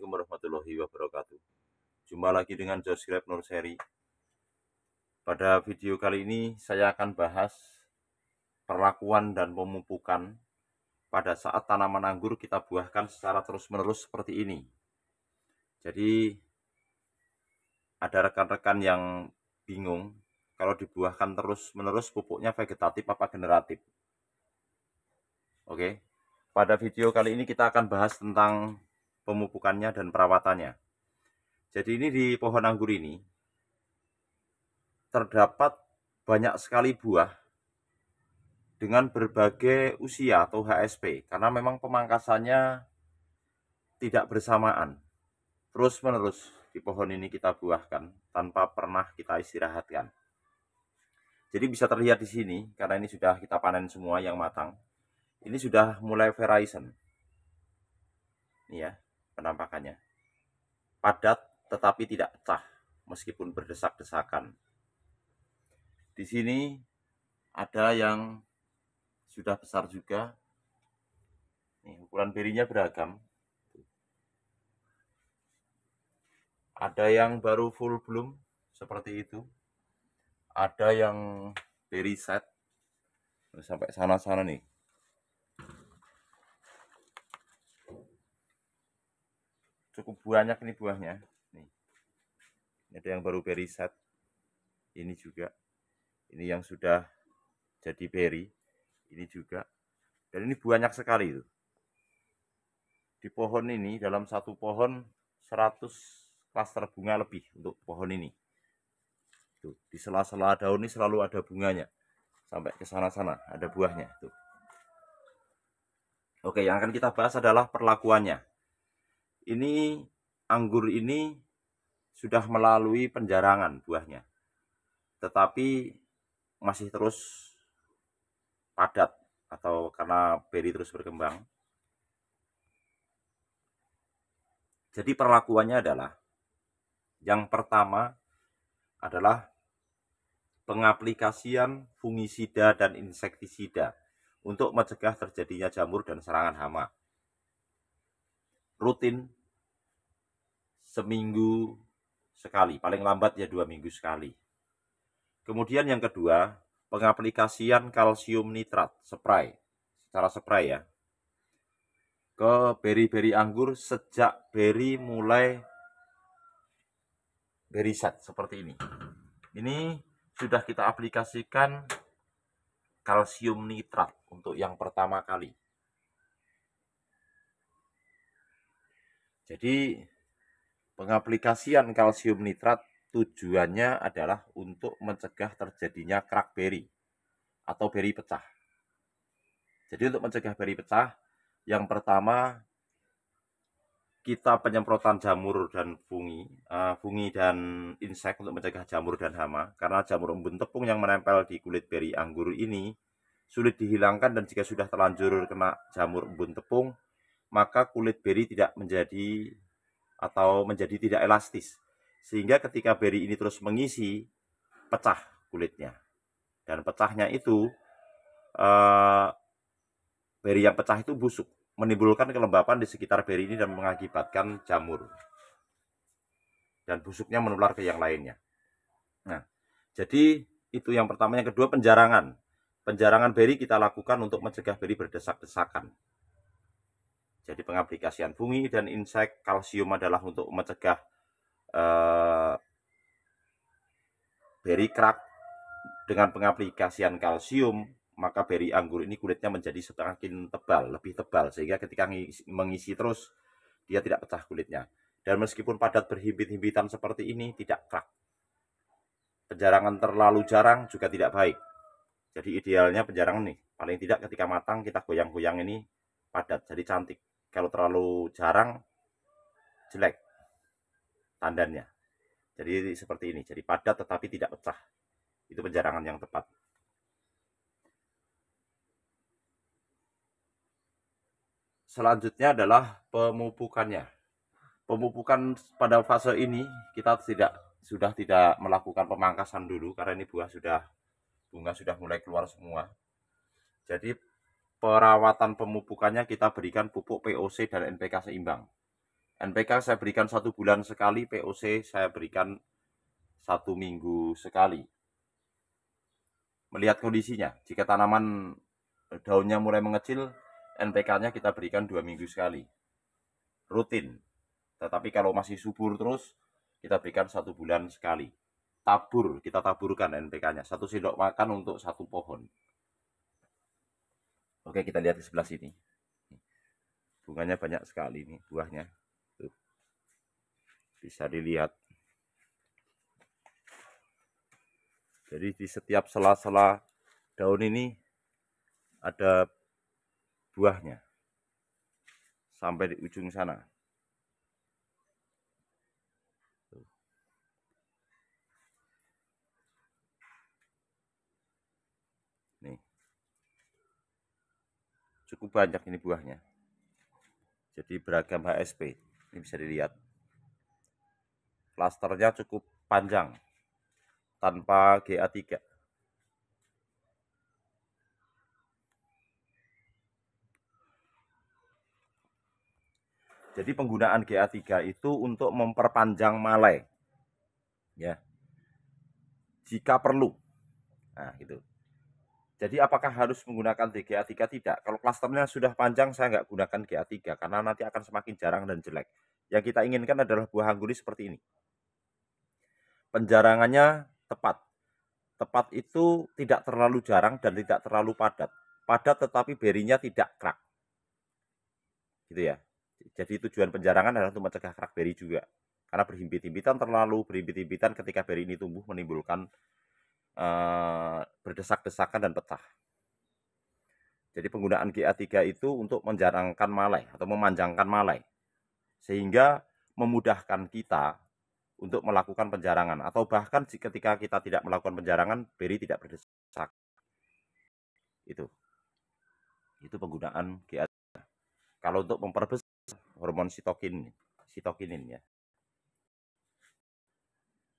Assalamualaikum warahmatullahi wabarakatuh. Jumpa lagi dengan Josgrab Nurseri. Pada video kali ini saya akan bahas perlakuan dan pemupukan pada saat tanaman anggur kita buahkan secara terus-menerus seperti ini. Jadi ada rekan-rekan yang bingung kalau dibuahkan terus-menerus pupuknya vegetatif apa generatif. Oke. Pada video kali ini kita akan bahas tentang pemupukannya dan perawatannya. Jadi ini di pohon anggur ini terdapat banyak sekali buah dengan berbagai usia atau HSP, karena memang pemangkasannya tidak bersamaan. Terus-menerus di pohon ini kita buahkan tanpa pernah kita istirahatkan. Jadi bisa terlihat di sini, karena ini sudah kita panen semua yang matang. Ini sudah mulai verizon. Ini ya penampakannya. Padat tetapi tidak pecah meskipun berdesak-desakan. Di sini ada yang sudah besar juga. Nih, ukuran berinya beragam. Ada yang baru full bloom seperti itu. Ada yang beri set sampai sana-sana nih. Cukup banyak ini buahnya. Nih. Ada yang baru beri set. Ini juga. Ini yang sudah jadi beri. Ini juga. Dan ini banyak sekali itu. Di pohon ini, dalam satu pohon 100 klaster bunga lebih untuk pohon ini. Tuh, di sela-sela daun ini selalu ada bunganya. Sampai ke sana-sana ada buahnya. Tuh. Oke, yang akan kita bahas adalah perlakuannya. Ini anggur ini sudah melalui penjarangan buahnya. Tetapi masih terus padat atau karena beri terus berkembang. Jadi perlakuannya adalah yang pertama adalah pengaplikasian fungisida dan insektisida untuk mencegah terjadinya jamur dan serangan hama. Rutin seminggu sekali, paling lambat ya 2 minggu sekali. Kemudian yang kedua, pengaplikasian kalsium nitrat spray, secara spray ya, ke beri-beri anggur sejak beri mulai beri set seperti ini. Ini sudah kita aplikasikan kalsium nitrat untuk yang pertama kali. Jadi pengaplikasian kalsium nitrat tujuannya adalah untuk mencegah terjadinya crack beri atau beri pecah. Jadi untuk mencegah beri pecah, yang pertama kita penyemprotan jamur dan fungi dan insek untuk mencegah jamur dan hama, karena jamur embun tepung yang menempel di kulit beri anggur ini sulit dihilangkan, dan jika sudah terlanjur kena jamur embun tepung, maka kulit beri tidak menjadi tidak elastis, sehingga ketika beri ini terus mengisi, pecah kulitnya, dan pecahnya itu beri yang pecah itu busuk, menimbulkan kelembapan di sekitar beri ini dan mengakibatkan jamur, dan busuknya menular ke yang lainnya. Nah, jadi itu yang pertama. Yang kedua, penjarangan beri kita lakukan untuk mencegah beri berdesak-desakan. Jadi pengaplikasian fungi dan insek. Kalsium adalah untuk mencegah beri crack. Dengan pengaplikasian kalsium, maka beri anggur ini kulitnya menjadi semakin tebal, lebih tebal, sehingga ketika mengisi terus dia tidak pecah kulitnya. Dan meskipun padat berhimpit-himpitan seperti ini, tidak crack. Penjarangan terlalu jarang juga tidak baik. Jadi idealnya penjarangan nih, paling tidak ketika matang kita goyang-goyang ini padat, jadi cantik. Kalau terlalu jarang, jelek tandannya. Jadi seperti ini, jadi padat tetapi tidak pecah. Itu penjarangan yang tepat. Selanjutnya adalah pemupukannya. Pemupukan pada fase ini kita sudah tidak melakukan pemangkasan dulu, karena ini bunga sudah mulai keluar semua. Jadi perawatan pemupukannya kita berikan pupuk POC dan NPK seimbang. NPK saya berikan 1 bulan sekali, POC saya berikan 1 minggu sekali. Melihat kondisinya, jika tanaman daunnya mulai mengecil, NPK-nya kita berikan 2 minggu sekali. Rutin. Tetapi kalau masih subur terus, kita berikan 1 bulan sekali. Tabur, kita taburkan NPK-nya. 1 sendok makan untuk 1 pohon. Oke, kita lihat di sebelah sini. Bunganya banyak sekali nih, buahnya. Tuh. Bisa dilihat. Jadi di setiap sela-sela daun ini ada buahnya. Sampai di ujung sana. Tuh. Nih. Cukup banyak ini buahnya. Jadi beragam HSP. Ini bisa dilihat. Klasternya cukup panjang. Tanpa GA3. Jadi penggunaan GA3 itu untuk memperpanjang malai. Ya. Jika perlu. Nah, gitu. Jadi apakah harus menggunakan GA3? Tidak. Kalau klasternya sudah panjang, saya nggak gunakan GA3 karena nanti akan semakin jarang dan jelek. Yang kita inginkan adalah buah anggur seperti ini. Penjarangannya tepat. Tepat itu tidak terlalu jarang dan tidak terlalu padat. Padat tetapi berinya tidak crack. Gitu ya. Jadi tujuan penjarangan adalah untuk mencegah crack beri juga. Karena berhimpit-himpitan terlalu berhimpit-himpitan ketika beri ini tumbuh menimbulkan berdesak-desakan dan pecah. Jadi penggunaan GA3 itu untuk menjarangkan malai atau memanjangkan malai. Sehingga memudahkan kita untuk melakukan penjarangan. Atau bahkan ketika kita tidak melakukan penjarangan, beri tidak berdesak. Itu penggunaan GA3. Kalau untuk memperbesar hormon sitokinin ya.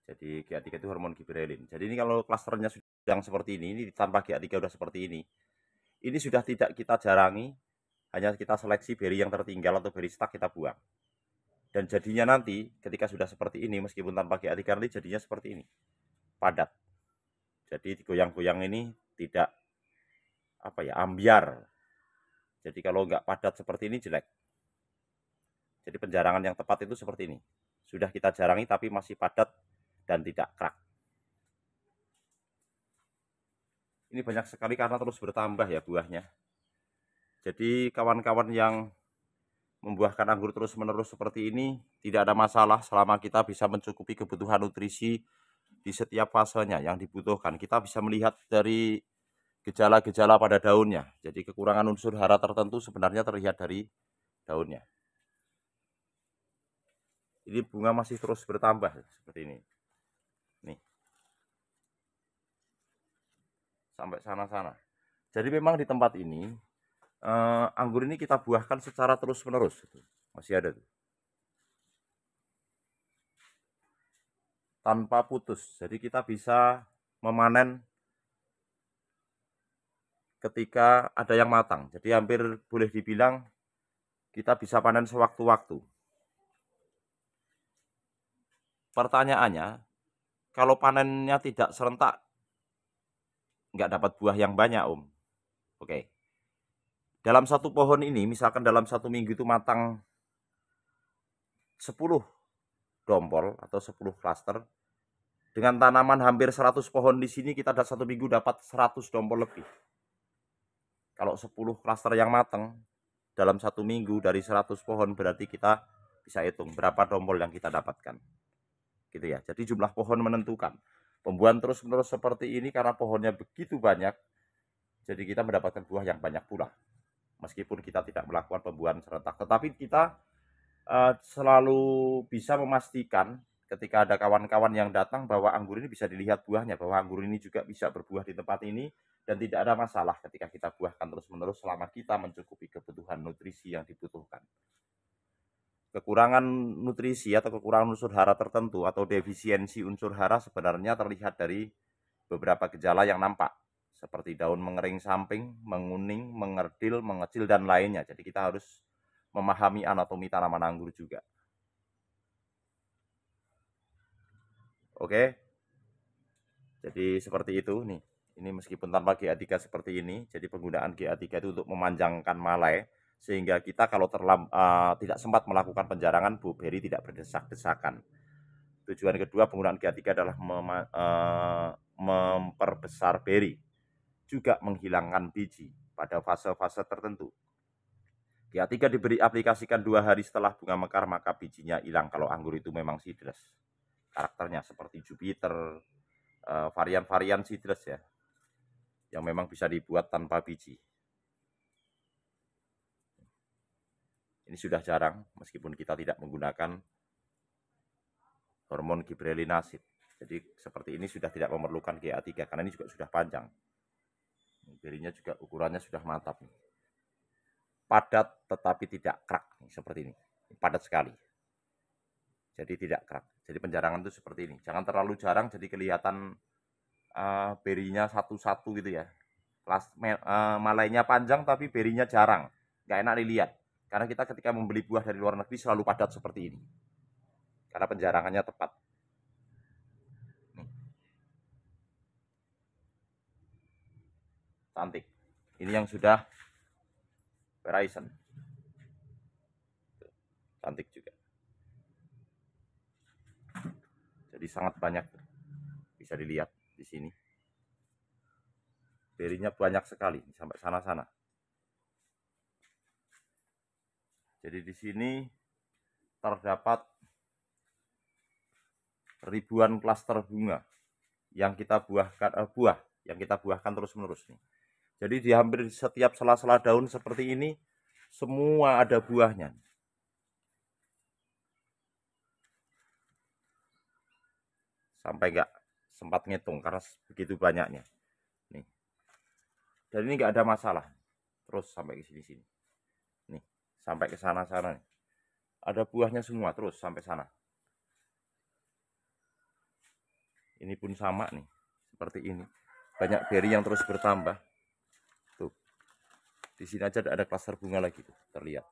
Jadi GA3 itu hormon giberelin. Jadi ini kalau klasternya sedang seperti ini tanpa GA3 udah seperti ini sudah tidak kita jarangi, hanya kita seleksi beri yang tertinggal atau beri stuck kita buang. Dan jadinya nanti ketika sudah seperti ini, meskipun tanpa GA3 nanti jadinya seperti ini, padat. Jadi goyang-goyang ini tidak ambiar. Jadi kalau nggak padat seperti ini jelek. Jadi penjarangan yang tepat itu seperti ini. Sudah kita jarangi tapi masih padat dan tidak crack. Ini banyak sekali karena terus bertambah ya buahnya. Jadi kawan-kawan yang membuahkan anggur terus-menerus seperti ini tidak ada masalah selama kita bisa mencukupi kebutuhan nutrisi di setiap fasenya yang dibutuhkan. Kita bisa melihat dari gejala-gejala pada daunnya. Jadi kekurangan unsur hara tertentu sebenarnya terlihat dari daunnya. Ini bunga masih terus bertambah seperti ini. Nih. Sampai sana-sana. Jadi memang di tempat ini anggur ini kita buahkan secara terus-menerus. Masih ada tuh. Tanpa putus. Jadi kita bisa memanen ketika ada yang matang. Jadi hampir boleh dibilang kita bisa panen sewaktu-waktu. Pertanyaannya, kalau panennya tidak serentak, nggak dapat buah yang banyak, Om. Oke. Dalam satu pohon ini, misalkan dalam 1 minggu itu matang 10 dompol atau 10 klaster, dengan tanaman hampir 100 pohon di sini, kita dalam 1 minggu dapat 100 dompol lebih. Kalau 10 klaster yang matang dalam 1 minggu dari 100 pohon, berarti kita bisa hitung berapa dompol yang kita dapatkan. Gitu ya. Jadi jumlah pohon menentukan. Pembuahan terus-menerus seperti ini karena pohonnya begitu banyak, jadi kita mendapatkan buah yang banyak pula. Meskipun kita tidak melakukan pembuahan serentak, tetapi kita selalu bisa memastikan ketika ada kawan-kawan yang datang bahwa anggur ini bisa dilihat buahnya, bahwa anggur ini juga bisa berbuah di tempat ini dan tidak ada masalah ketika kita buahkan terus-menerus selama kita mencukupi kebutuhan nutrisi yang dibutuhkan. Kekurangan nutrisi atau kekurangan unsur hara tertentu atau defisiensi unsur hara sebenarnya terlihat dari beberapa gejala yang nampak seperti daun mengering samping, menguning, mengerdil, mengecil dan lainnya. Jadi kita harus memahami anatomi tanaman anggur juga. Oke. Jadi seperti itu nih. Ini meskipun tanpa GA3 seperti ini, jadi penggunaan GA3 itu untuk memanjangkan malai sehingga kita kalau tidak sempat melakukan penjarangan, blueberry tidak berdesak-desakan. Tujuan kedua penggunaan GA3 adalah memperbesar beri, juga menghilangkan biji pada fase-fase tertentu. GA3 diberi aplikasikan 2 hari setelah bunga mekar, maka bijinya hilang kalau anggur itu memang seedless. Karakternya seperti Jupiter, varian-varian seedless ya, yang memang bisa dibuat tanpa biji. Ini sudah jarang, meskipun kita tidak menggunakan hormon gibberellin acid. Jadi seperti ini sudah tidak memerlukan GA3, karena ini juga sudah panjang. Berinya juga ukurannya sudah mantap. Padat tetapi tidak kerak, seperti ini. Padat sekali. Jadi tidak kerak. Jadi penjarangan itu seperti ini. Jangan terlalu jarang, jadi kelihatan berinya satu-satu gitu ya. Malainya panjang tapi berinya jarang. Nggak enak dilihat. Karena kita ketika membeli buah dari luar negeri selalu padat seperti ini. Karena penjarangannya tepat. Nih. Cantik. Ini yang sudah Verizon. Cantik juga. Jadi sangat banyak. Bisa dilihat di sini. Berinya banyak sekali sampai sana-sana. Jadi di sini terdapat ribuan klaster bunga yang kita buahkan terus-menerus nih. Jadi di hampir setiap sela-sela daun seperti ini semua ada buahnya. Sampai nggak sempat ngitung karena begitu banyaknya. Nih. Dan ini nggak ada masalah. Terus sampai ke sini-sini. Nih, sampai ke sana-sana nih. Ada buahnya semua terus sampai sana. Ini pun sama nih, seperti ini. Banyak beri yang terus bertambah. Tuh. Di sini aja ada klaster bunga lagi tuh, terlihat.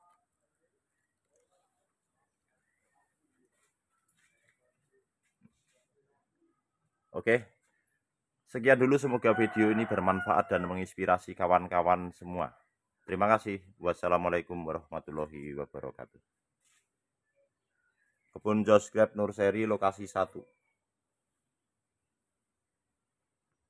Oke. Sekian dulu, semoga video ini bermanfaat dan menginspirasi kawan-kawan semua. Terima kasih. Wassalamualaikum warahmatullahi wabarakatuh. Kebun Jos Grab Nurseri, lokasi 1.